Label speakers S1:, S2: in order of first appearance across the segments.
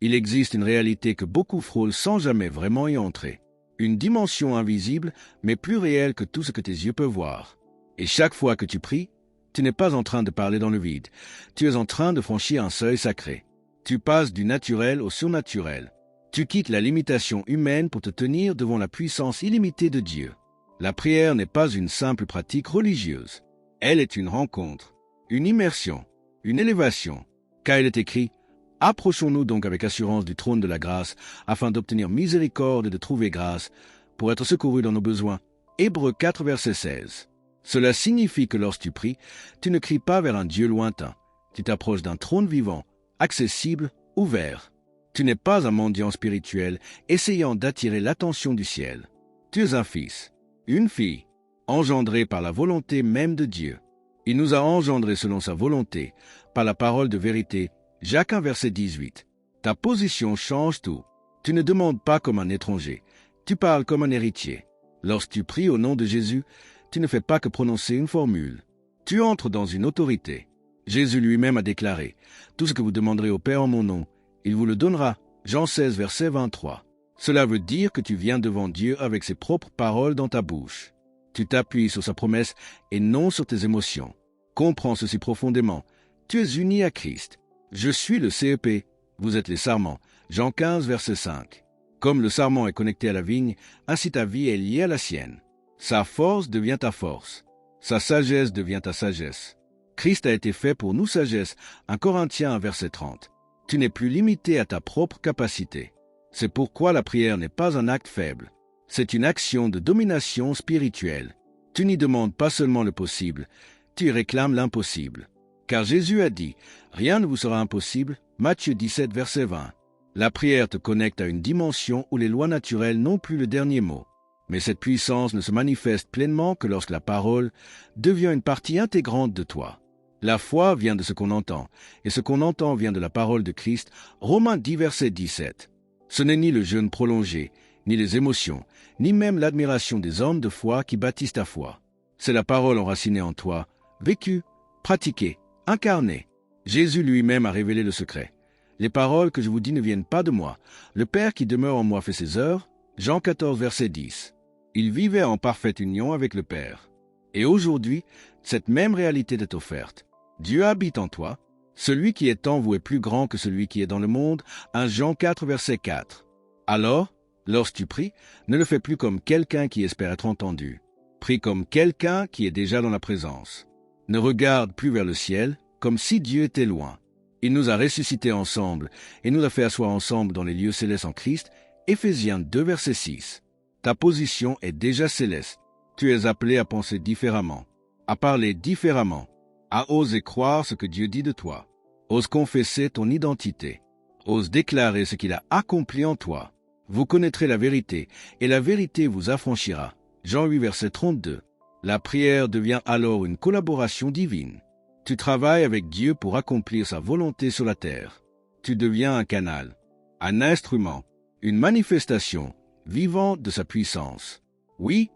S1: Il existe une réalité que beaucoup frôlent sans jamais vraiment y entrer. Une dimension invisible, mais plus réelle que tout ce que tes yeux peuvent voir. Et chaque fois que tu pries, tu n'es pas en train de parler dans le vide. Tu es en train de franchir un seuil sacré. Tu passes du naturel au surnaturel. Tu quittes la limitation humaine pour te tenir devant la puissance illimitée de Dieu. La prière n'est pas une simple pratique religieuse. Elle est une rencontre, une immersion, une élévation. Car il est écrit: « Approchons-nous donc avec assurance du trône de la grâce, afin d'obtenir miséricorde et de trouver grâce, pour être secourus dans nos besoins. » Hébreux 4, verset 16. Cela signifie que lorsque tu pries, tu ne cries pas vers un Dieu lointain. Tu t'approches d'un trône vivant, accessible, ouvert. Tu n'es pas un mendiant spirituel essayant d'attirer l'attention du ciel. Tu es un fils, une fille, engendré par la volonté même de Dieu. Il nous a engendrés selon sa volonté, par la parole de vérité. Jacques 1, verset 18. Ta position change tout. Tu ne demandes pas comme un étranger. Tu parles comme un héritier. Lorsque tu pries au nom de Jésus, tu ne fais pas que prononcer une formule. Tu entres dans une autorité. Jésus lui-même a déclaré: « Tout ce que vous demanderez au Père en mon nom, il vous le donnera. » Jean 16, verset 23. Cela veut dire que tu viens devant Dieu avec ses propres paroles dans ta bouche. Tu t'appuies sur sa promesse et non sur tes émotions. Comprends ceci profondément. Tu es uni à Christ. Je suis le CEP, vous êtes les sarments. Jean 15, verset 5. Comme le sarment est connecté à la vigne, ainsi ta vie est liée à la sienne. Sa force devient ta force. Sa sagesse devient ta sagesse. Christ a été fait pour nous sagesse. 1 Corinthiens 1, verset 30. Tu n'es plus limité à ta propre capacité. C'est pourquoi la prière n'est pas un acte faible. C'est une action de domination spirituelle. Tu n'y demandes pas seulement le possible, tu y réclames l'impossible. Car Jésus a dit: « Rien ne vous sera impossible » Matthieu 17, verset 20. La prière te connecte à une dimension où les lois naturelles n'ont plus le dernier mot. Mais cette puissance ne se manifeste pleinement que lorsque la parole devient une partie intégrante de toi. La foi vient de ce qu'on entend, et ce qu'on entend vient de la parole de Christ. Romains 10, verset 17. Ce n'est ni le jeûne prolongé, ni les émotions, ni même l'admiration des hommes de foi qui bâtissent ta foi. C'est la parole enracinée en toi, vécue, pratiquée, incarnée. Jésus lui-même a révélé le secret. Les paroles que je vous dis ne viennent pas de moi. Le Père qui demeure en moi fait ses œuvres. Jean 14, verset 10. Il vivait en parfaite union avec le Père. Et aujourd'hui, cette même réalité est offerte. Dieu habite en toi. Celui qui est en vous est plus grand que celui qui est dans le monde. 1 Jean 4, verset 4. Alors, lorsque tu pries, ne le fais plus comme quelqu'un qui espère être entendu. Prie comme quelqu'un qui est déjà dans la présence. Ne regarde plus vers le ciel, comme si Dieu était loin. Il nous a ressuscités ensemble et nous a fait asseoir ensemble dans les lieux célestes en Christ. Éphésiens 2, verset 6. Ta position est déjà céleste. Tu es appelé à penser différemment, à parler différemment, à oser croire ce que Dieu dit de toi. Ose confesser ton identité. Ose déclarer ce qu'il a accompli en toi. Vous connaîtrez la vérité, et la vérité vous affranchira. Jean 8, verset 32. La prière devient alors une collaboration divine. Tu travailles avec Dieu pour accomplir sa volonté sur la terre. Tu deviens un canal, un instrument, une manifestation vivante de sa puissance. Oui,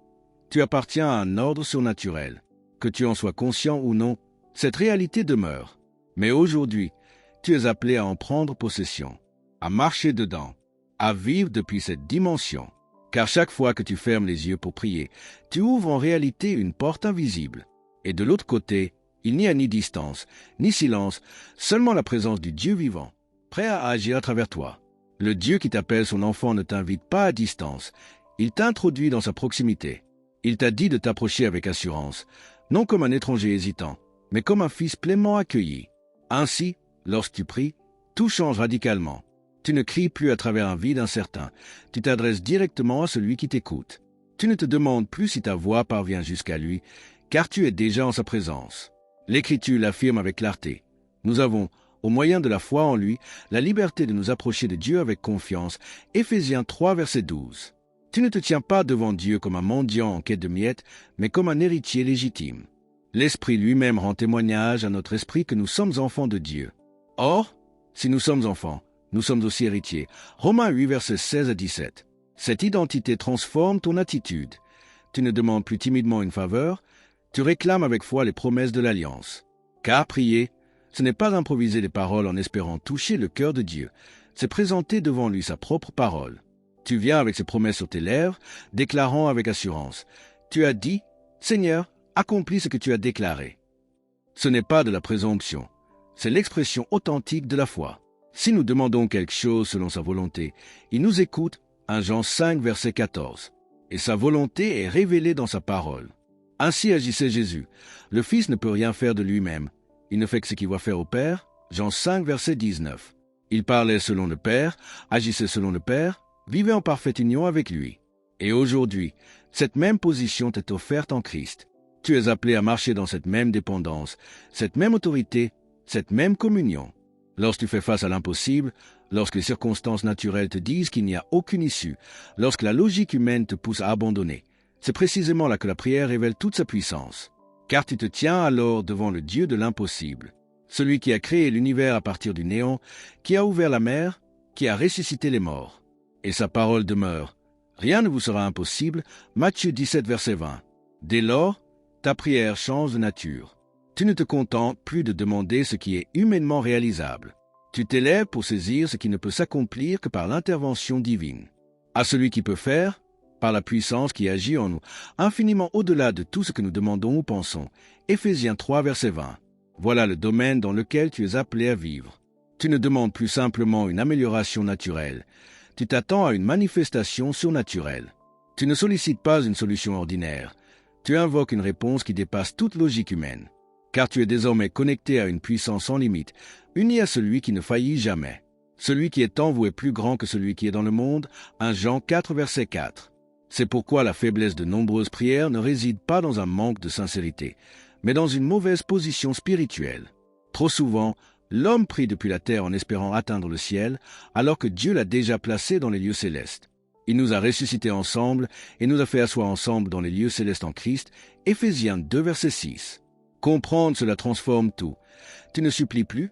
S1: tu appartiens à un ordre surnaturel. Que tu en sois conscient ou non, cette réalité demeure. Mais aujourd'hui, tu es appelé à en prendre possession, à marcher dedans, à vivre depuis cette dimension. Car chaque fois que tu fermes les yeux pour prier, tu ouvres en réalité une porte invisible. Et de l'autre côté, il n'y a ni distance, ni silence, seulement la présence du Dieu vivant, prêt à agir à travers toi. Le Dieu qui t'appelle son enfant ne t'invite pas à distance, il t'introduit dans sa proximité. Il t'a dit de t'approcher avec assurance, non comme un étranger hésitant, mais comme un fils pleinement accueilli. Ainsi, lorsque tu pries, tout change radicalement. Tu ne cries plus à travers un vide incertain, tu t'adresses directement à celui qui t'écoute. Tu ne te demandes plus si ta voix parvient jusqu'à lui, car tu es déjà en sa présence. L'Écriture l'affirme avec clarté. Nous avons, au moyen de la foi en lui, la liberté de nous approcher de Dieu avec confiance. Éphésiens 3, verset 12. Tu ne te tiens pas devant Dieu comme un mendiant en quête de miettes, mais comme un héritier légitime. L'Esprit lui-même rend témoignage à notre esprit que nous sommes enfants de Dieu. Or, si nous sommes enfants, nous sommes aussi héritiers. Romains 8, versets 16 à 17. Cette identité transforme ton attitude. Tu ne demandes plus timidement une faveur, tu réclames avec foi les promesses de l'Alliance. Car prier, ce n'est pas improviser des paroles en espérant toucher le cœur de Dieu. c'est présenter devant lui sa propre parole. Tu viens avec ses promesses sur tes lèvres, déclarant avec assurance. Tu as dit, Seigneur, accomplis ce que tu as déclaré. Ce n'est pas de la présomption, c'est l'expression authentique de la foi. Si nous demandons quelque chose selon sa volonté, il nous écoute, 1 Jean 5, verset 14. Et sa volonté est révélée dans sa parole. Ainsi agissait Jésus. Le Fils ne peut rien faire de lui-même. Il ne fait que ce qu'il va faire au Père. Jean 5, verset 19. Il parlait selon le Père, agissait selon le Père, vivait en parfaite union avec lui. Et aujourd'hui, cette même position t'est offerte en Christ. Tu es appelé à marcher dans cette même dépendance, cette même autorité, cette même communion. Lorsque tu fais face à l'impossible, lorsque les circonstances naturelles te disent qu'il n'y a aucune issue, lorsque la logique humaine te pousse à abandonner, c'est précisément là que la prière révèle toute sa puissance. Car tu te tiens alors devant le Dieu de l'impossible, celui qui a créé l'univers à partir du néant, qui a ouvert la mer, qui a ressuscité les morts. Et sa parole demeure. Rien ne vous sera impossible. Matthieu 17, verset 20. Dès lors, ta prière change de nature. Tu ne te contentes plus de demander ce qui est humainement réalisable. Tu t'élèves pour saisir ce qui ne peut s'accomplir que par l'intervention divine. À celui qui peut faire, par la puissance qui agit en nous, infiniment au-delà de tout ce que nous demandons ou pensons. Éphésiens 3, verset 20. Voilà le domaine dans lequel tu es appelé à vivre. Tu ne demandes plus simplement une amélioration naturelle. Tu t'attends à une manifestation surnaturelle. Tu ne sollicites pas une solution ordinaire. Tu invoques une réponse qui dépasse toute logique humaine. Car tu es désormais connecté à une puissance sans limite, uni à celui qui ne faillit jamais. Celui qui est en vous est plus grand que celui qui est dans le monde. 1 Jean 4, verset 4. C'est pourquoi la faiblesse de nombreuses prières ne réside pas dans un manque de sincérité, mais dans une mauvaise position spirituelle. Trop souvent, l'homme prie depuis la terre en espérant atteindre le ciel, alors que Dieu l'a déjà placé dans les lieux célestes. Il nous a ressuscités ensemble et nous a fait asseoir ensemble dans les lieux célestes en Christ. Éphésiens 2, verset 6. Comprendre cela transforme tout. Tu ne supplies plus,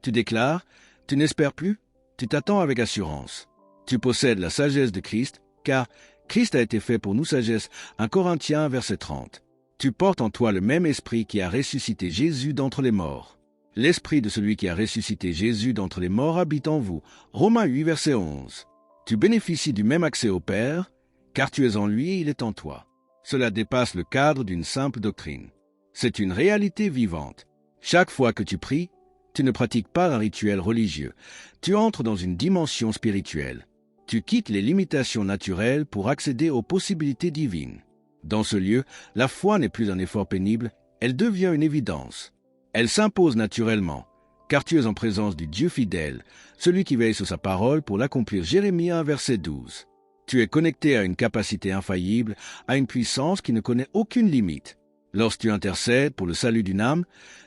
S1: tu déclares, tu n'espères plus, tu t'attends avec assurance. Tu possèdes la sagesse de Christ, car Christ a été fait pour nous sagesse. 1 Corinthiens, verset 30. Tu portes en toi le même esprit qui a ressuscité Jésus d'entre les morts. L'esprit de celui qui a ressuscité Jésus d'entre les morts habite en vous. Romains 8, verset 11. Tu bénéficies du même accès au Père, car tu es en lui et il est en toi. Cela dépasse le cadre d'une simple doctrine. C'est une réalité vivante. Chaque fois que tu pries, tu ne pratiques pas un rituel religieux. Tu entres dans une dimension spirituelle. Tu quittes les limitations naturelles pour accéder aux possibilités divines. Dans ce lieu, la foi n'est plus un effort pénible, elle devient une évidence. Elle s'impose naturellement, car tu es en présence du Dieu fidèle, celui qui veille sur sa parole pour l'accomplir. Jérémie 1, verset 12. Tu es connecté à une capacité infaillible, à une puissance qui ne connaît aucune limite. Lorsque tu intercèdes pour le salut d'une âme,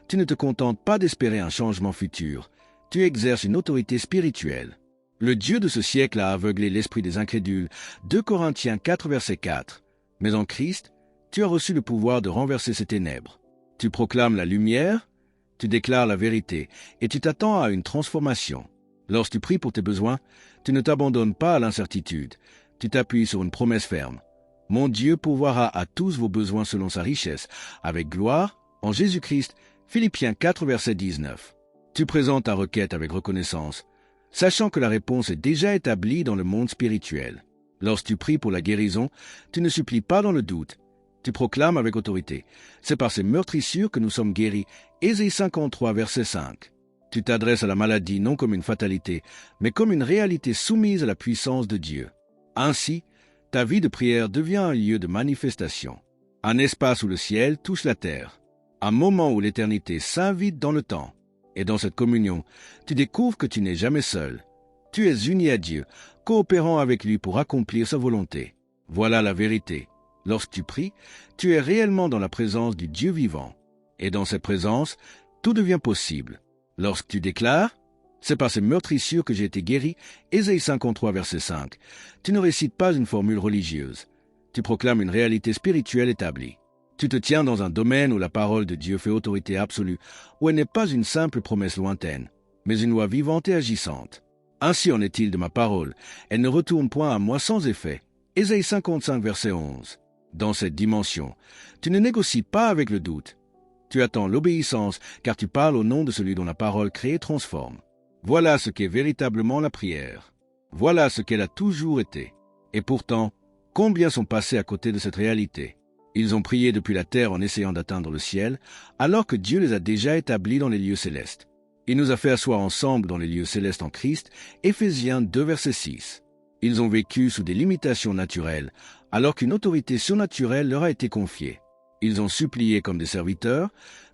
S1: tu ne te contentes pas d'espérer un changement futur. Tu exerces une autorité spirituelle. Le Dieu de ce siècle a aveuglé l'esprit des incrédules. 2 Corinthiens 4, verset 4. Mais en Christ, tu as reçu le pouvoir de renverser ces ténèbres. Tu proclames la lumière, tu déclares la vérité, et tu t'attends à une transformation. Lorsque tu pries pour tes besoins, tu ne t'abandonnes pas à l'incertitude. Tu t'appuies sur une promesse ferme. Mon Dieu pourvoira à tous vos besoins selon sa richesse, avec gloire, en Jésus-Christ. Philippiens 4, verset 19. Tu présentes ta requête avec reconnaissance, sachant que la réponse est déjà établie dans le monde spirituel. Lorsque tu pries pour la guérison, tu ne supplies pas dans le doute. Tu proclames avec autorité. C'est par ces meurtrissures que nous sommes guéris. Ésaïe 53, verset 5. Tu t'adresses à la maladie non comme une fatalité, mais comme une réalité soumise à la puissance de Dieu. Ainsi, ta vie de prière devient un lieu de manifestation, un espace où le ciel touche la terre, un moment où l'éternité s'invite dans le temps. Et dans cette communion, tu découvres que tu n'es jamais seul. Tu es uni à Dieu, coopérant avec lui pour accomplir sa volonté. Voilà la vérité. Lorsque tu pries, tu es réellement dans la présence du Dieu vivant. Et dans cette présence, tout devient possible. Lorsque tu déclares, c'est par ces meurtrissures que j'ai été guéri, Ésaïe 53, verset 5. Tu ne récites pas une formule religieuse. Tu proclames une réalité spirituelle établie. Tu te tiens dans un domaine où la parole de Dieu fait autorité absolue, où elle n'est pas une simple promesse lointaine, mais une loi vivante et agissante. Ainsi en est-il de ma parole. Elle ne retourne point à moi sans effet. Ésaïe 55, verset 11. Dans cette dimension, tu ne négocies pas avec le doute. Tu attends l'obéissance, car tu parles au nom de celui dont la parole crée et transforme. Voilà ce qu'est véritablement la prière. Voilà ce qu'elle a toujours été. Et pourtant, combien sont passés à côté de cette réalité? Ils ont prié depuis la terre en essayant d'atteindre le ciel, alors que Dieu les a déjà établis dans les lieux célestes. Il nous a fait asseoir ensemble dans les lieux célestes en Christ, Éphésiens 2, verset 6. Ils ont vécu sous des limitations naturelles, alors qu'une autorité surnaturelle leur a été confiée. Ils ont supplié comme des serviteurs,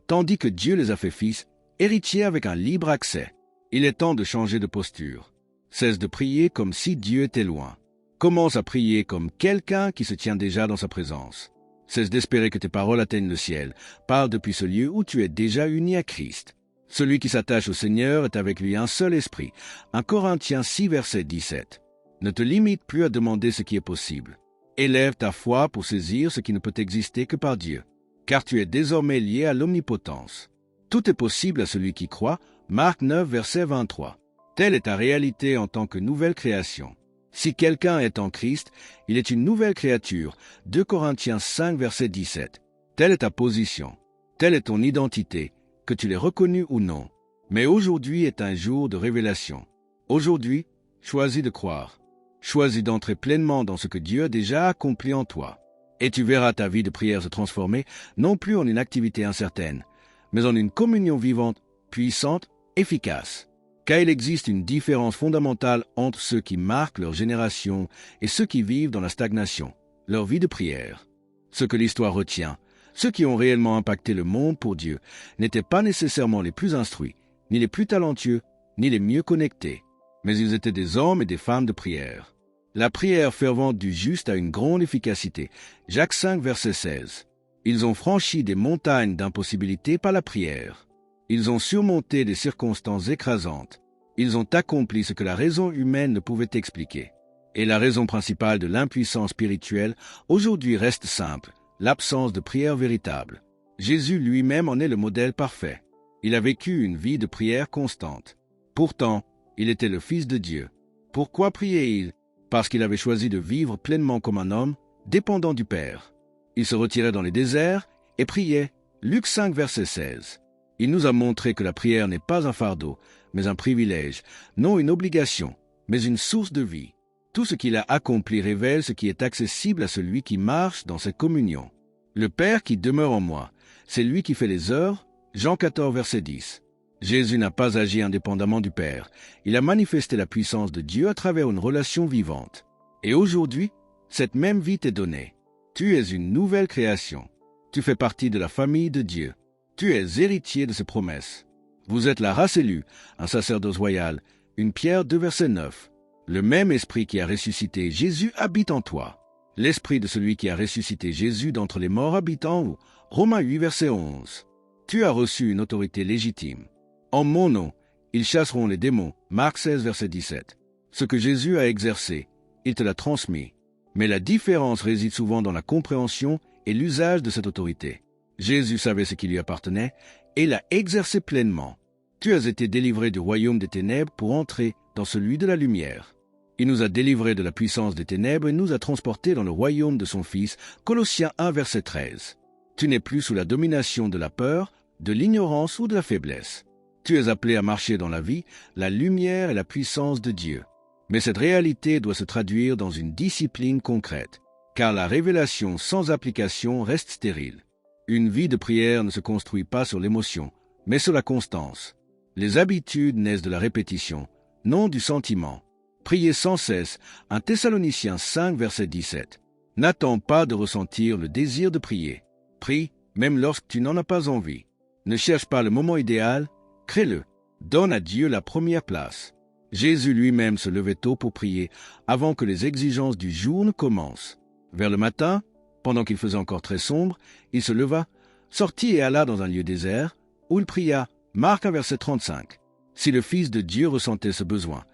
S1: tandis que Dieu les a fait fils, héritiers avec un libre accès. Il est temps de changer de posture. Cesse de prier comme si Dieu était loin. Commence à prier comme quelqu'un qui se tient déjà dans sa présence. Cesse d'espérer que tes paroles atteignent le ciel. Parle depuis ce lieu où tu es déjà uni à Christ. Celui qui s'attache au Seigneur est avec lui un seul esprit. 1 Corinthiens 6, verset 17. Ne te limite plus à demander ce qui est possible. Élève ta foi pour saisir ce qui ne peut exister que par Dieu, car tu es désormais lié à l'omnipotence. Tout est possible à celui qui croit. Marc 9, verset 23. Telle est ta réalité en tant que nouvelle création. Si quelqu'un est en Christ, il est une nouvelle créature. 2 Corinthiens 5, verset 17. Telle est ta position. Telle est ton identité, que tu l'aies reconnue ou non. Mais aujourd'hui est un jour de révélation. Aujourd'hui, choisis de croire. Choisis d'entrer pleinement dans ce que Dieu a déjà accompli en toi. Et tu verras ta vie de prière se transformer, non plus en une activité incertaine, mais en une communion vivante, puissante, efficace. Car il existe une différence fondamentale entre ceux qui marquent leur génération et ceux qui vivent dans la stagnation, leur vie de prière. Ce que l'histoire retient, ceux qui ont réellement impacté le monde pour Dieu, n'étaient pas nécessairement les plus instruits, ni les plus talentueux, ni les mieux connectés, mais ils étaient des hommes et des femmes de prière. La prière fervente du juste a une grande efficacité. Jacques 5, verset 16. Ils ont franchi des montagnes d'impossibilités par la prière. Ils ont surmonté des circonstances écrasantes. Ils ont accompli ce que la raison humaine ne pouvait expliquer. Et la raison principale de l'impuissance spirituelle aujourd'hui reste simple, l'absence de prière véritable. Jésus lui-même en est le modèle parfait. Il a vécu une vie de prière constante. Pourtant, il était le Fils de Dieu. Pourquoi priait-il? Parce qu'il avait choisi de vivre pleinement comme un homme, dépendant du Père. Il se retirait dans les déserts et priait. Luc 5, verset 16. Il nous a montré que la prière n'est pas un fardeau, mais un privilège, non une obligation, mais une source de vie. Tout ce qu'il a accompli révèle ce qui est accessible à celui qui marche dans cette communion. Le Père qui demeure en moi, c'est lui qui fait les œuvres. Jean 14, verset 10. Jésus n'a pas agi indépendamment du Père. Il a manifesté la puissance de Dieu à travers une relation vivante. Et aujourd'hui, cette même vie t'est donnée. Tu es une nouvelle création. Tu fais partie de la famille de Dieu. Tu es héritier de ses promesses. Vous êtes la race élue, un sacerdoce royal, une Pierre 2, verset 9. Le même esprit qui a ressuscité Jésus habite en toi. L'esprit de celui qui a ressuscité Jésus d'entre les morts habite en vous. Romains 8, verset 11. Tu as reçu une autorité légitime. En mon nom, ils chasseront les démons. Marc 16, verset 17. Ce que Jésus a exercé, il te l'a transmis. Mais la différence réside souvent dans la compréhension et l'usage de cette autorité. Jésus savait ce qui lui appartenait et l'a exercé pleinement. Tu as été délivré du royaume des ténèbres pour entrer dans celui de la lumière. Il nous a délivrés de la puissance des ténèbres et nous a transportés dans le royaume de son Fils. Colossiens 1, verset 13. Tu n'es plus sous la domination de la peur, de l'ignorance ou de la faiblesse. Tu es appelé à marcher dans la vie, la lumière et la puissance de Dieu. Mais cette réalité doit se traduire dans une discipline concrète, car la révélation sans application reste stérile. Une vie de prière ne se construit pas sur l'émotion, mais sur la constance. Les habitudes naissent de la répétition, non du sentiment. Priez sans cesse, 1 Thessaloniciens 5, verset 17. N'attends pas de ressentir le désir de prier. Prie, même lorsque tu n'en as pas envie. Ne cherche pas le moment idéal, crée-le. Donne à Dieu la première place. Jésus lui-même se levait tôt pour prier, avant que les exigences du jour ne commencent. Vers le matin, pendant qu'il faisait encore très sombre, il se leva, sortit et alla dans un lieu désert, où il pria. Marc 1, verset 35. Si le Fils de Dieu ressentait ce besoin,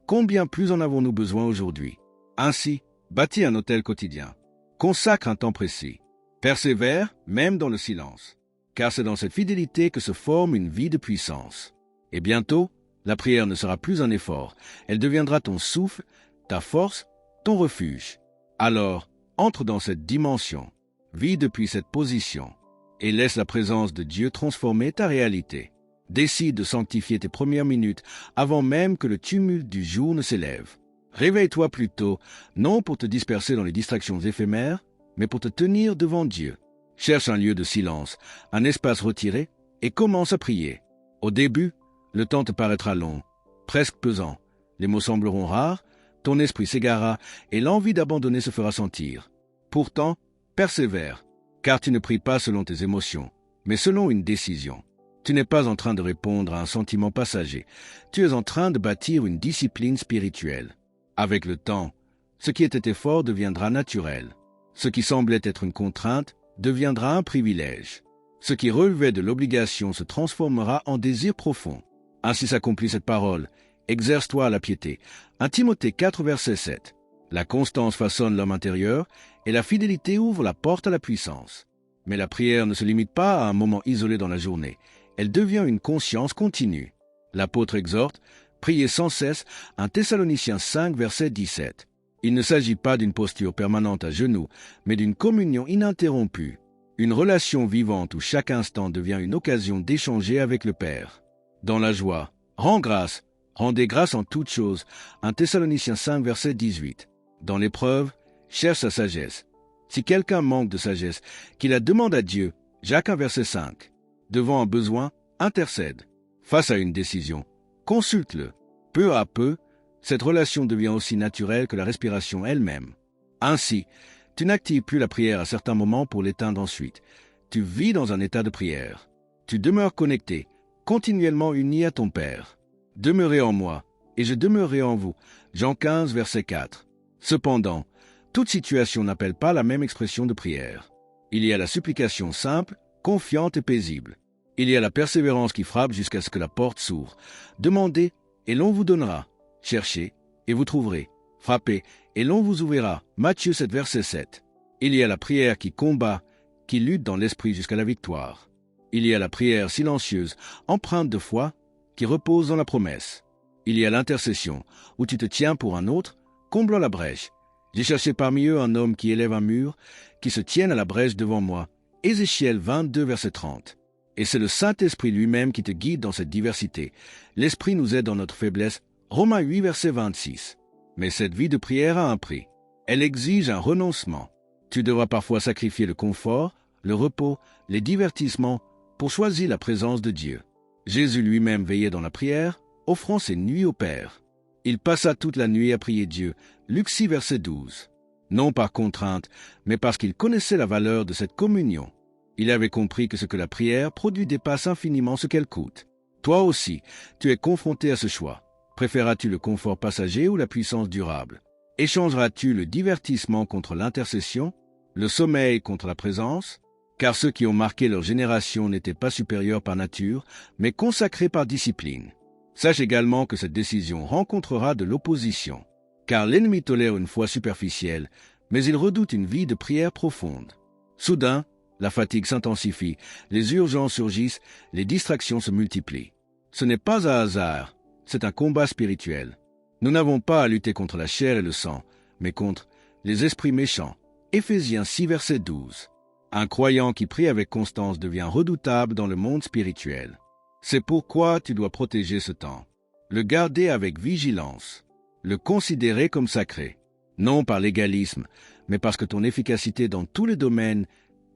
S1: combien plus en avons-nous besoin aujourd'hui? Ainsi, bâtis un autel quotidien. Consacre un temps précis. Persévère, même dans le silence. Car c'est dans cette fidélité que se forme une vie de puissance. Et bientôt, la prière ne sera plus un effort. Elle deviendra ton souffle, ta force, ton refuge. Alors, entre dans cette dimension. Vis depuis cette position. Et laisse la présence de Dieu transformer ta réalité. Décide de sanctifier tes premières minutes avant même que le tumulte du jour ne s'élève. Réveille-toi plus tôt, non pour te disperser dans les distractions éphémères, mais pour te tenir devant Dieu. Cherche un lieu de silence, un espace retiré, et commence à prier. Au début, le temps te paraîtra long, presque pesant. Les mots sembleront rares, ton esprit s'égarera et l'envie d'abandonner se fera sentir. Pourtant, persévère, car tu ne pries pas selon tes émotions, mais selon une décision. Tu n'es pas en train de répondre à un sentiment passager, tu es en train de bâtir une discipline spirituelle. Avec le temps, ce qui était effort deviendra naturel. Ce qui semblait être une contrainte deviendra un privilège. Ce qui relevait de l'obligation se transformera en désir profond. Ainsi s'accomplit cette parole. Exerce-toi à la piété. 1 Timothée 4, verset 7. La constance façonne l'homme intérieur et la fidélité ouvre la porte à la puissance. Mais la prière ne se limite pas à un moment isolé dans la journée. Elle devient une conscience continue. L'apôtre exhorte, priez sans cesse, 1 Thessaloniciens 5, verset 17. Il ne s'agit pas d'une posture permanente à genoux, mais d'une communion ininterrompue. Une relation vivante où chaque instant devient une occasion d'échanger avec le Père. Dans la joie, rends grâce. Rendez grâce en toutes choses. 1 Thessaloniciens 5, verset 18. Dans l'épreuve, cherche sa sagesse. Si quelqu'un manque de sagesse, qu'il la demande à Dieu. Jacques 1, verset 5. Devant un besoin, intercède. Face à une décision, consulte-le. Peu à peu, cette relation devient aussi naturelle que la respiration elle-même. Ainsi, tu n'actives plus la prière à certains moments pour l'éteindre ensuite. Tu vis dans un état de prière. Tu demeures connecté, continuellement uni à ton Père. Demeurez en moi, et je demeurerai en vous. Jean 15, verset 4. Cependant, toute situation n'appelle pas la même expression de prière. Il y a la supplication simple, confiante et paisible. Il y a la persévérance qui frappe jusqu'à ce que la porte s'ouvre. Demandez, et l'on vous donnera. Cherchez, et vous trouverez. Frappez, et l'on vous ouvrira. Matthieu 7, verset 7. Il y a la prière qui combat, qui lutte dans l'esprit jusqu'à la victoire. Il y a la prière silencieuse, empreinte de foi, qui repose dans la promesse. Il y a l'intercession, où tu te tiens pour un autre, comblant la brèche. J'ai cherché parmi eux un homme qui élève un mur, qui se tienne à la brèche devant moi. Ézéchiel 22, verset 30. Et c'est le Saint-Esprit lui-même qui te guide dans cette diversité. L'Esprit nous aide dans notre faiblesse. Romains 8, verset 26. Mais cette vie de prière a un prix. Elle exige un renoncement. Tu devras parfois sacrifier le confort, le repos, les divertissements, pour choisir la présence de Dieu. Jésus lui-même veillait dans la prière, offrant ses nuits au Père. Il passa toute la nuit à prier Dieu. Luc 6, verset 12. Non par contrainte, mais parce qu'il connaissait la valeur de cette communion. Il avait compris que ce que la prière produit dépasse infiniment ce qu'elle coûte. Toi aussi, tu es confronté à ce choix. Préféreras-tu le confort passager ou la puissance durable? Échangeras-tu le divertissement contre l'intercession, le sommeil contre la présence? Car ceux qui ont marqué leur génération n'étaient pas supérieurs par nature, mais consacrés par discipline. Sache également que cette décision rencontrera de l'opposition, car l'ennemi tolère une foi superficielle, mais il redoute une vie de prière profonde. Soudain, la fatigue s'intensifie, les urgences surgissent, les distractions se multiplient. Ce n'est pas un hasard, c'est un combat spirituel. Nous n'avons pas à lutter contre la chair et le sang, mais contre les esprits méchants. Éphésiens 6, verset 12. Un croyant qui prie avec constance devient redoutable dans le monde spirituel. C'est pourquoi tu dois protéger ce temps, le garder avec vigilance, le considérer comme sacré, non par légalisme, mais parce que ton efficacité dans tous les domaines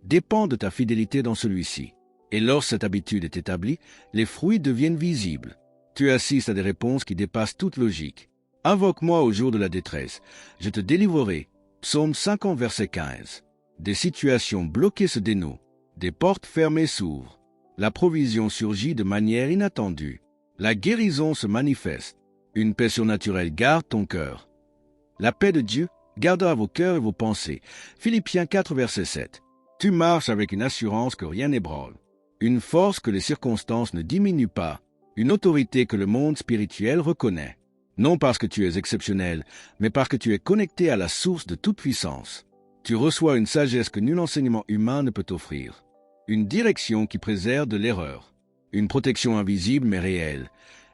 S1: dépend de ta fidélité dans celui-ci. Et lorsque cette habitude est établie, les fruits deviennent visibles. Tu assistes à des réponses qui dépassent toute logique. Invoque-moi au jour de la détresse, je te délivrerai. Psaume 50, verset 15. Des situations bloquées se dénouent, des portes fermées s'ouvrent. La provision surgit de manière inattendue. La guérison se manifeste. Une paix surnaturelle garde ton cœur. La paix de Dieu gardera vos cœurs et vos pensées. Philippiens 4, verset 7. Tu marches avec une assurance que rien n'ébranle. Une force que les circonstances ne diminuent pas. Une autorité que le monde spirituel reconnaît. Non parce que tu es exceptionnel, mais parce que tu es connecté à la source de toute puissance. Tu reçois une sagesse que nul enseignement humain ne peut t'offrir. Une direction qui préserve de l'erreur. Une protection invisible mais réelle.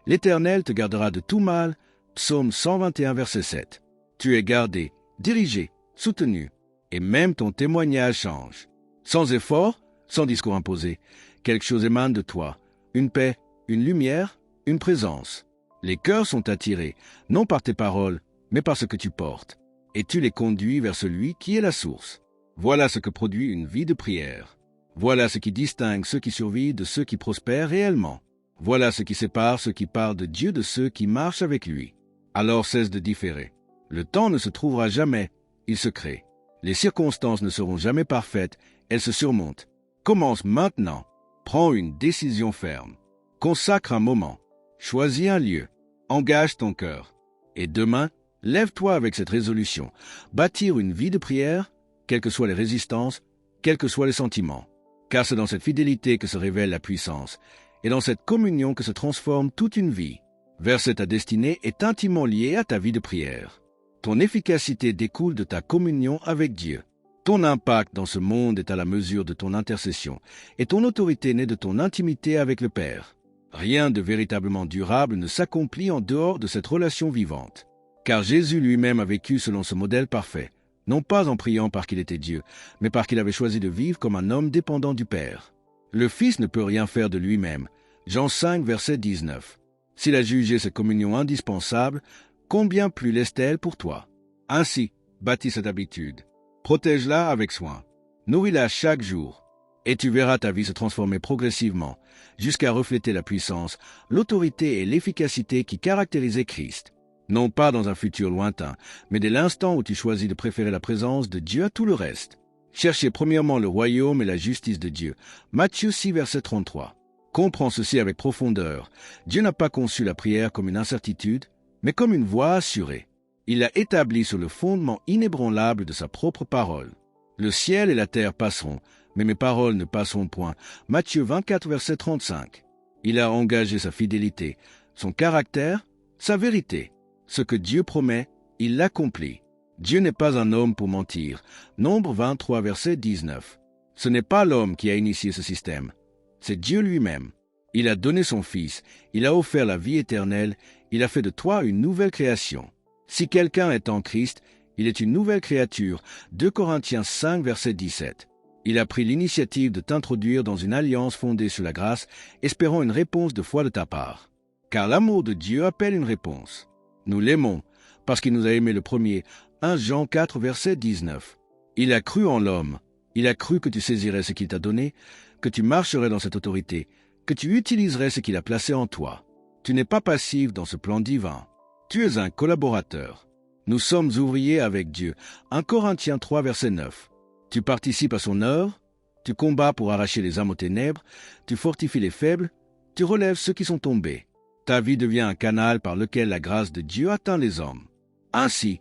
S1: L'Éternel te gardera de tout mal. Psaume 121, verset 7. Tu es gardé, dirigé, soutenu, et même ton témoignage change. Sans effort, sans discours imposé, quelque chose émane de toi. Une paix, une lumière, une présence. Les cœurs sont attirés, non par tes paroles, mais par ce que tu portes. Et tu les conduis vers celui qui est la source. Voilà ce que produit une vie de prière. Voilà ce qui distingue ceux qui survivent de ceux qui prospèrent réellement. Voilà ce qui sépare ceux qui parlent de Dieu de ceux qui marchent avec lui. Alors cesse de différer. Le temps ne se trouvera jamais, il se crée. Les circonstances ne seront jamais parfaites, elles se surmontent. Commence maintenant. Prends une décision ferme. Consacre un moment. Choisis un lieu. Engage ton cœur. Et demain, lève-toi avec cette résolution. Bâtir une vie de prière, quelles que soient les résistances, quels que soient les sentiments. Car c'est dans cette fidélité que se révèle la puissance, et dans cette communion que se transforme toute une vie. Verser ta destinée est intimement liée à ta vie de prière. Ton efficacité découle de ta communion avec Dieu. Ton impact dans ce monde est à la mesure de ton intercession, et ton autorité naît de ton intimité avec le Père. Rien de véritablement durable ne s'accomplit en dehors de cette relation vivante. Car Jésus lui-même a vécu selon ce modèle parfait, non pas en priant parce qu'il était Dieu, mais parce qu'il avait choisi de vivre comme un homme dépendant du Père. Le Fils ne peut rien faire de lui-même. Jean 5, verset 19. S'il a jugé cette communion indispensable, combien plus l'est-elle pour toi? Ainsi, bâtis cette habitude. Protège-la avec soin. Nourris-la chaque jour. Et tu verras ta vie se transformer progressivement, jusqu'à refléter la puissance, l'autorité et l'efficacité qui caractérisaient Christ. Non pas dans un futur lointain, mais dès l'instant où tu choisis de préférer la présence de Dieu à tout le reste. Cherchez premièrement le royaume et la justice de Dieu. Matthieu 6, verset 33. Comprends ceci avec profondeur. Dieu n'a pas conçu la prière comme une incertitude, mais comme une voie assurée. Il l'a établie sur le fondement inébranlable de sa propre parole. Le ciel et la terre passeront, mais mes paroles ne passeront point. Matthieu 24, verset 35. Il a engagé sa fidélité, son caractère, sa vérité. Ce que Dieu promet, il l'accomplit. Dieu n'est pas un homme pour mentir. Nombre 23, verset 19. Ce n'est pas l'homme qui a initié ce système. C'est Dieu lui-même. Il a donné son Fils, il a offert la vie éternelle, il a fait de toi une nouvelle création. Si quelqu'un est en Christ, il est une nouvelle créature. 2 Corinthiens 5, verset 17. Il a pris l'initiative de t'introduire dans une alliance fondée sur la grâce, espérant une réponse de foi de ta part. Car l'amour de Dieu appelle une réponse. Nous l'aimons, parce qu'il nous a aimés le premier. 1 Jean 4, verset 19. Il a cru en l'homme. Il a cru que tu saisirais ce qu'il t'a donné, que tu marcherais dans cette autorité, que tu utiliserais ce qu'il a placé en toi. Tu n'es pas passif dans ce plan divin. Tu es un collaborateur. Nous sommes ouvriers avec Dieu. 1 Corinthiens 3, verset 9. Tu participes à son œuvre, tu combats pour arracher les âmes aux ténèbres, tu fortifies les faibles, tu relèves ceux qui sont tombés. Ta vie devient un canal par lequel la grâce de Dieu atteint les hommes. Ainsi,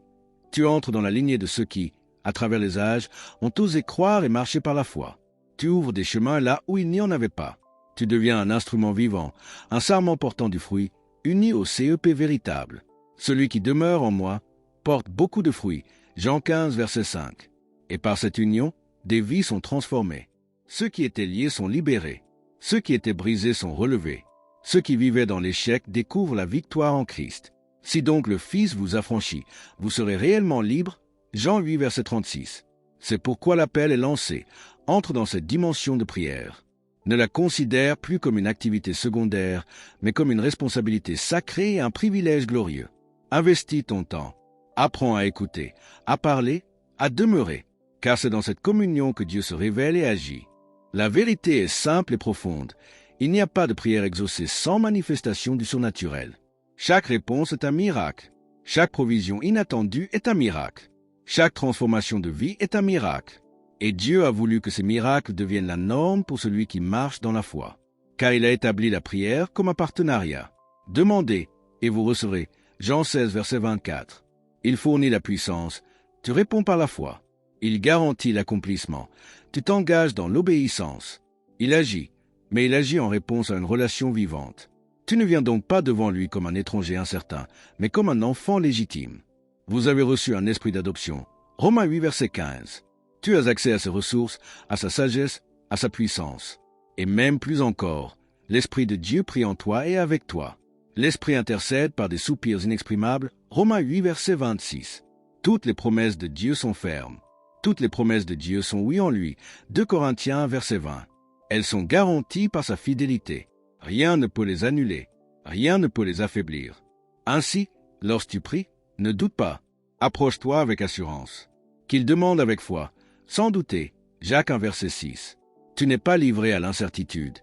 S1: tu entres dans la lignée de ceux qui, à travers les âges, ont osé croire et marcher par la foi. Tu ouvres des chemins là où il n'y en avait pas. Tu deviens un instrument vivant, un sarment portant du fruit, uni au CEP véritable. Celui qui demeure en moi porte beaucoup de fruits. Jean 15, verset 5. Et par cette union, des vies sont transformées. Ceux qui étaient liés sont libérés. Ceux qui étaient brisés sont relevés. Ceux qui vivaient dans l'échec découvrent la victoire en Christ. Si donc le Fils vous affranchit, vous serez réellement libres. Jean 8, verset 36. C'est pourquoi l'appel est lancé. Entre dans cette dimension de prière. Ne la considère plus comme une activité secondaire, mais comme une responsabilité sacrée et un privilège glorieux. Investis ton temps. Apprends à écouter, à parler, à demeurer, car c'est dans cette communion que Dieu se révèle et agit. La vérité est simple et profonde. Il n'y a pas de prière exaucée sans manifestation du surnaturel. Chaque réponse est un miracle. Chaque provision inattendue est un miracle. Chaque transformation de vie est un miracle. Et Dieu a voulu que ces miracles deviennent la norme pour celui qui marche dans la foi. Car il a établi la prière comme un partenariat. Demandez, et vous recevrez. Jean 16, verset 24. Il fournit la puissance. Tu réponds par la foi. Il garantit l'accomplissement. Tu t'engages dans l'obéissance. Il agit, mais il agit en réponse à une relation vivante. Tu ne viens donc pas devant lui comme un étranger incertain, mais comme un enfant légitime. Vous avez reçu un esprit d'adoption. Romains 8, verset 15. Tu as accès à ses ressources, à sa sagesse, à sa puissance. Et même plus encore, l'Esprit de Dieu prie en toi et avec toi. L'Esprit intercède par des soupirs inexprimables. Romains 8, verset 26. Toutes les promesses de Dieu sont fermes. Toutes les promesses de Dieu sont oui en lui. 2 Corinthiens, verset 20. Elles sont garanties par sa fidélité. Rien ne peut les annuler. Rien ne peut les affaiblir. Ainsi, lorsque tu pries, ne doute pas. Approche-toi avec assurance. Qu'il demande avec foi, sans douter. Jacques 1 verset 6. Tu n'es pas livré à l'incertitude.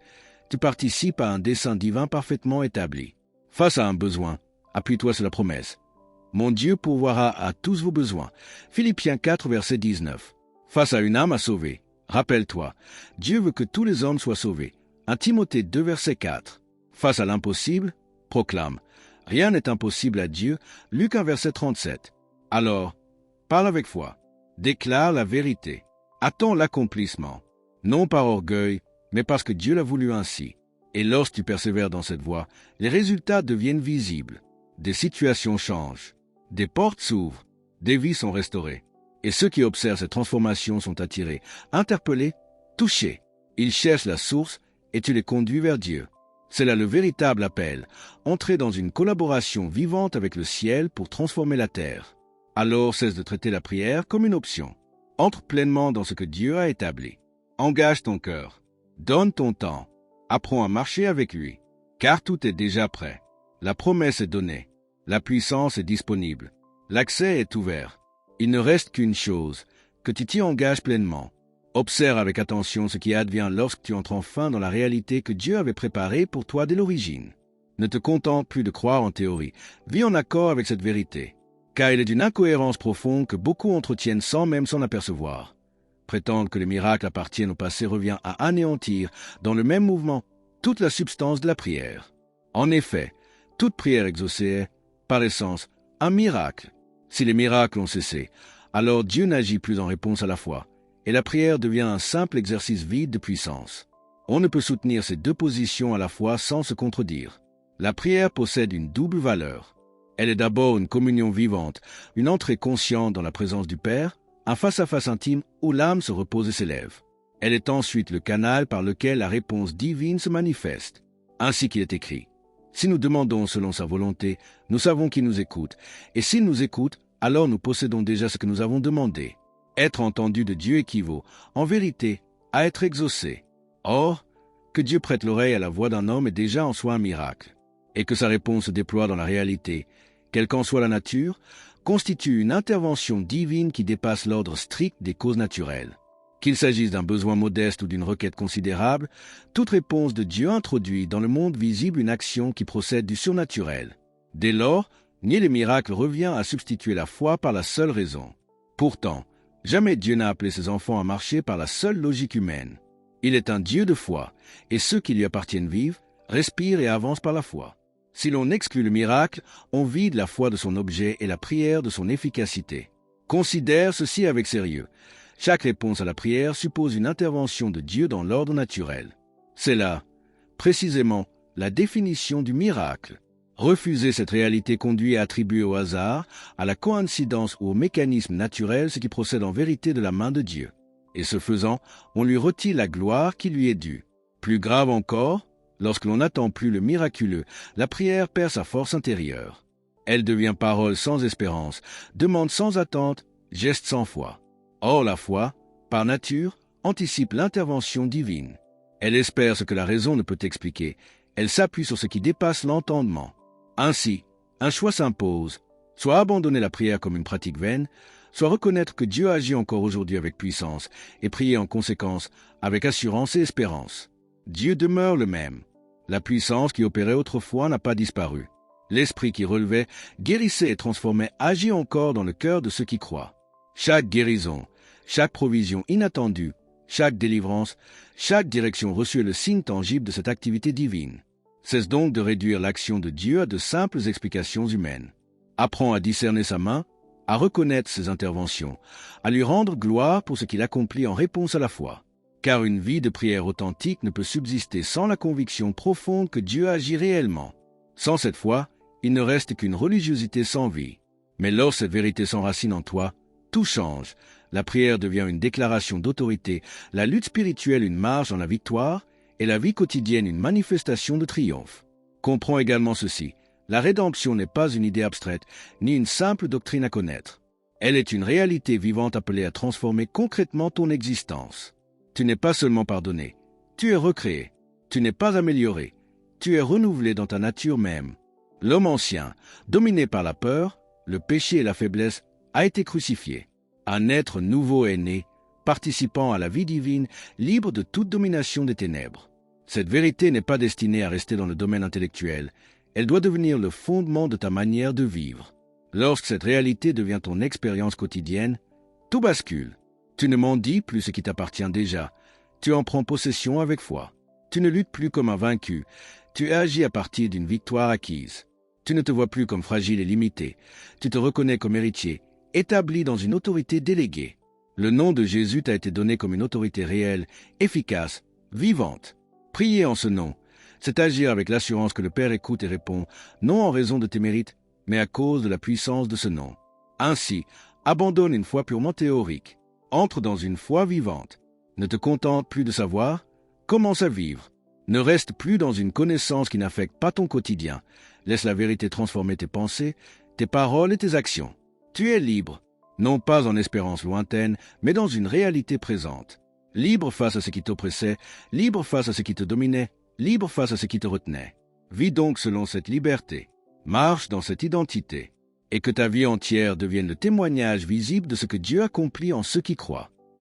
S1: Tu participes à un dessein divin parfaitement établi. Face à un besoin, appuie-toi sur la promesse. Mon Dieu pourvoira à tous vos besoins. Philippiens 4 verset 19. Face à une âme à sauver, rappelle-toi, Dieu veut que tous les hommes soient sauvés. 1 Timothée 2 verset 4. Face à l'impossible, proclame. Rien n'est impossible à Dieu. Luc 1 verset 37. Alors, parle avec foi. Déclare la vérité. Attends l'accomplissement. Non par orgueil, mais parce que Dieu l'a voulu ainsi. Et lorsque tu persévères dans cette voie, les résultats deviennent visibles. Des situations changent. Des portes s'ouvrent. Des vies sont restaurées. Et ceux qui observent cette transformation sont attirés, interpellés, touchés. Ils cherchent la source et tu les conduis vers Dieu. C'est là le véritable appel, entrer dans une collaboration vivante avec le ciel pour transformer la terre. Alors cesse de traiter la prière comme une option. Entre pleinement dans ce que Dieu a établi. Engage ton cœur. Donne ton temps. Apprends à marcher avec lui. Car tout est déjà prêt. La promesse est donnée. La puissance est disponible. L'accès est ouvert. Il ne reste qu'une chose, que tu t'y engages pleinement. Observe avec attention ce qui advient lorsque tu entres enfin dans la réalité que Dieu avait préparée pour toi dès l'origine. Ne te contente plus de croire en théorie. Vis en accord avec cette vérité. Car il est d'une incohérence profonde que beaucoup entretiennent sans même s'en apercevoir. Prétendre que les miracles appartiennent au passé revient à anéantir, dans le même mouvement, toute la substance de la prière. En effet, toute prière exaucée est, par essence, un miracle. Si les miracles ont cessé, alors Dieu n'agit plus en réponse à la foi, et la prière devient un simple exercice vide de puissance. On ne peut soutenir ces deux positions à la fois sans se contredire. La prière possède une double valeur. Elle est d'abord une communion vivante, une entrée consciente dans la présence du Père, un face-à-face intime où l'âme se repose et s'élève. Elle est ensuite le canal par lequel la réponse divine se manifeste. Ainsi qu'il est écrit. Si nous demandons selon sa volonté, nous savons qu'il nous écoute, et s'il nous écoute, alors nous possédons déjà ce que nous avons demandé. Être entendu de Dieu équivaut, en vérité, à être exaucé. Or, que Dieu prête l'oreille à la voix d'un homme est déjà en soi un miracle, et que sa réponse se déploie dans la réalité, quelle qu'en soit la nature, constitue une intervention divine qui dépasse l'ordre strict des causes naturelles. Qu'il s'agisse d'un besoin modeste ou d'une requête considérable, toute réponse de Dieu introduit dans le monde visible une action qui procède du surnaturel. Dès lors, nier les miracles revient à substituer la foi par la seule raison. Pourtant, jamais Dieu n'a appelé ses enfants à marcher par la seule logique humaine. Il est un Dieu de foi, et ceux qui lui appartiennent vivent, respirent et avancent par la foi. Si l'on exclut le miracle, on vide la foi de son objet et la prière de son efficacité. Considère ceci avec sérieux. Chaque réponse à la prière suppose une intervention de Dieu dans l'ordre naturel. C'est là, précisément, la définition du miracle. Refuser cette réalité conduit à attribuer au hasard, à la coïncidence ou au mécanisme naturel ce qui procède en vérité de la main de Dieu. Et ce faisant, on lui retire la gloire qui lui est due. Plus grave encore, lorsque l'on n'attend plus le miraculeux, la prière perd sa force intérieure. Elle devient parole sans espérance, demande sans attente, geste sans foi. Or la foi, par nature, anticipe l'intervention divine. Elle espère ce que la raison ne peut expliquer. Elle s'appuie sur ce qui dépasse l'entendement. Ainsi, un choix s'impose, soit abandonner la prière comme une pratique vaine, soit reconnaître que Dieu agit encore aujourd'hui avec puissance et prier en conséquence avec assurance et espérance. Dieu demeure le même. La puissance qui opérait autrefois n'a pas disparu. L'esprit qui relevait, guérissait et transformait agit encore dans le cœur de ceux qui croient. Chaque guérison, chaque provision inattendue, chaque délivrance, chaque direction reçue est le signe tangible de cette activité divine. Cesse donc de réduire l'action de Dieu à de simples explications humaines. Apprends à discerner sa main, à reconnaître ses interventions, à lui rendre gloire pour ce qu'il accomplit en réponse à la foi. Car une vie de prière authentique ne peut subsister sans la conviction profonde que Dieu agit réellement. Sans cette foi, il ne reste qu'une religiosité sans vie. Mais lorsque cette vérité s'enracine en toi, tout change. La prière devient une déclaration d'autorité, la lutte spirituelle une marche dans la victoire, et la vie quotidienne une manifestation de triomphe. Comprends également ceci. La rédemption n'est pas une idée abstraite, ni une simple doctrine à connaître. Elle est une réalité vivante appelée à transformer concrètement ton existence. Tu n'es pas seulement pardonné, tu es recréé. Tu n'es pas amélioré, Tu es renouvelé dans ta nature même. L'homme ancien, dominé par la peur, le péché et la faiblesse, a été crucifié. Un être nouveau est né, participant à la vie divine, libre de toute domination des ténèbres. Cette vérité n'est pas destinée à rester dans le domaine intellectuel. Elle doit devenir le fondement de ta manière de vivre. Lorsque cette réalité devient ton expérience quotidienne, tout bascule. Tu ne mendis plus ce qui t'appartient déjà. Tu en prends possession avec foi. Tu ne luttes plus comme un vaincu. Tu agis à partir d'une victoire acquise. Tu ne te vois plus comme fragile et limité. Tu te reconnais comme héritier, établi dans une autorité déléguée. Le nom de Jésus t'a été donné comme une autorité réelle, efficace, vivante. Prier en ce nom, c'est agir avec l'assurance que le Père écoute et répond, non en raison de tes mérites, mais à cause de la puissance de ce nom. Ainsi, abandonne une foi purement théorique. Entre dans une foi vivante. Ne te contente plus de savoir, commence à vivre. Ne reste plus dans une connaissance qui n'affecte pas ton quotidien. Laisse la vérité transformer tes pensées, tes paroles et tes actions. Tu es libre, non pas en espérance lointaine, mais dans une réalité présente. Libre face à ce qui t'oppressait, libre face à ce qui te dominait, libre face à ce qui te retenait. Vis donc selon cette liberté. Marche dans cette identité. Et que ta vie entière devienne le témoignage visible de ce que Dieu accomplit en ceux qui croient.